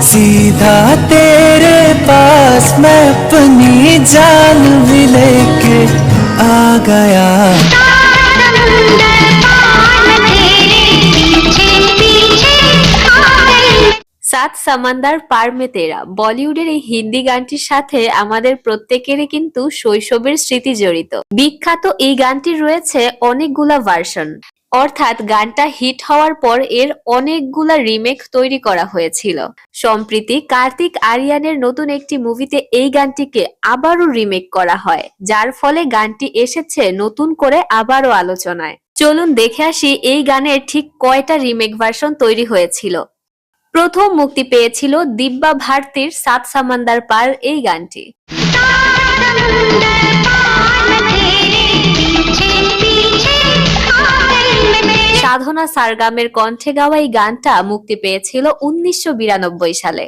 सीधा तेरे पास मैं अपनी जान भी लेके आ गया। সাত সামান্দার পার মে তেরা বলিউডের এই হিন্দি গানটির সাথে আমাদের প্রত্যেকেরই কিন্তু শৈশবের স্মৃতি জড়িত। বিখ্যাত এই গানটির রয়েছে অনেকগুলা ভার্সন, অর্থাৎ গানটা হিট হওয়ার পর এর অনেকগুলা রিমেক তৈরি করা হয়েছিল। সম্প্রতি কার্তিক আরিয়ানের নতুন একটি মুভিতে এই গানটিকে আবারও রিমেক করা হয়, যার ফলে গানটি এসেছে নতুন করে আবারও আলোচনায়। চলুন দেখে আসি এই গানের ঠিক কয়টা রিমেক ভার্সন তৈরি হয়েছিল। প্রথম মুক্তি পেয়েছিল দিব্যা ভারতীর সাত সামান্দার পার এই গানটি। সাধনা সারগামের কণ্ঠে গাওয়া এই গানটা মুক্তি পেয়েছিল 1992 সালে।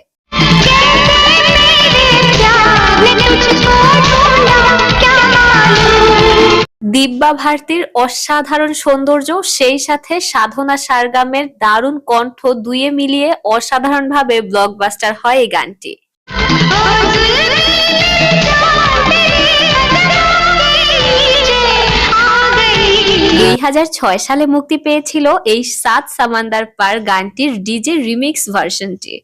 দিব্যা ভারতীর অসাধারণ সৌন্দর্য, সেই সাথে সাধনা সারগামের দারুণ কণ্ঠ দুইয়ে মিলিয়ে অসাধারণভাবে ব্লকবাস্টার হয় এই গানটি। 2006 সালে মুক্তি পেয়েছিল এই সাত সামান্দার পার গানটির ডিজে রিমিক্স ভার্সনটি।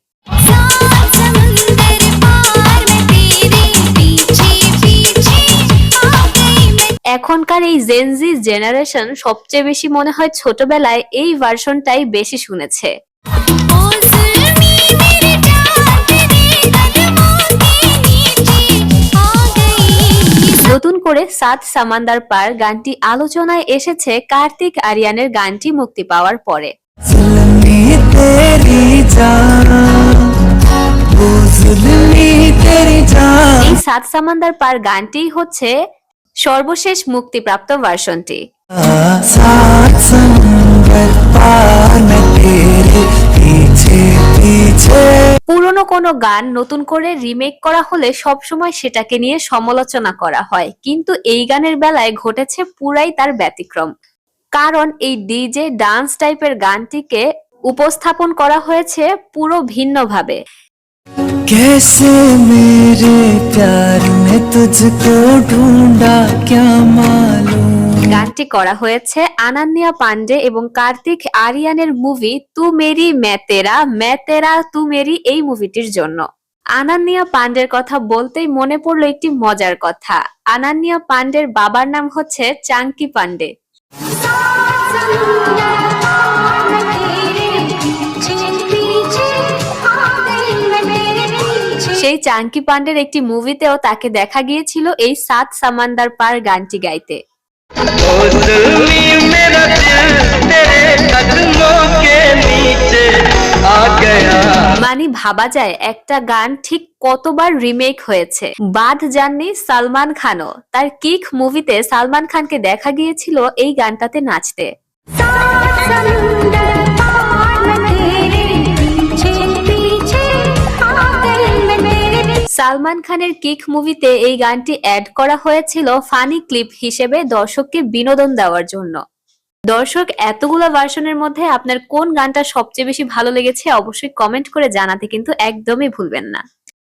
এখনকার এই জেনজি জেনারেশন সবচেয়ে বেশি মনে হয় ছোটবেলায় এই ভার্সনটাই বেশি শুনেছে। নতুন করে সাত সামান্দার পার গানটি আলোচনায় এসেছে কার্তিক আরিয়ানের গানটি মুক্তি পাওয়ার পরে। এই সাত সামান্দার পার গানটি হচ্ছে সর্বশেষ মুক্তিপ্রাপ্ত ভার্সনটি। পুরনো কোনো গান নতুন করে রিমেক করা হলে সবসময় সেটাকে নিয়ে সমালোচনা করা হয়, কিন্তু এই গানের বেলায় ঘটেছে পুরাই তার ব্যতিক্রম। কারণ এই ডিজে ডান্স টাইপের গানটিকে উপস্থাপন করা হয়েছে পুরো ভিন্নভাবে। कैसे मेरे प्यार में तुझको ढूंढा क्या मालूम। গানটি করা হয়েছে আনান্যা পান্ডে এবং কার্তিক আরিয়ানের মুভি তু মেরি मैं तेरा तू मेरी এই মুভিটির জন্য। আনান্যা পান্ডের কথা বলতেই মনে পড়লো একটি মজার কথা। আনান্যা পান্ডের বাবার নাম হচ্ছে চাঙ্কি পান্ডে। সেই চাঙ্কি পান্ডের একটি মুভিতেও তাকে দেখা গিয়েছিল এই সাত সামান্দার পার গানটি গাইতে। মানে ভাবা যায় একটা গান ঠিক কতবার রিমেক হয়েছে। বাদ যাননি সালমান খানও, তার কিক মুভিতে সালমান খানকে দেখা গিয়েছিল এই গানটাতে নাচতে। সালমান খানের কিক মুভিতে এই গানটি অ্যাড করা হয়েছিল ফানি ক্লিপ হিসেবে দর্শককে বিনোদন দেওয়ার জন্য। দর্শক, এতগুলো ভার্সনের মধ্যে আপনার কোন গানটা সবচেয়ে বেশি ভালো লেগেছে অবশ্যই কমেন্ট করে জানাতে কিন্তু একদমই ভুলবেন না।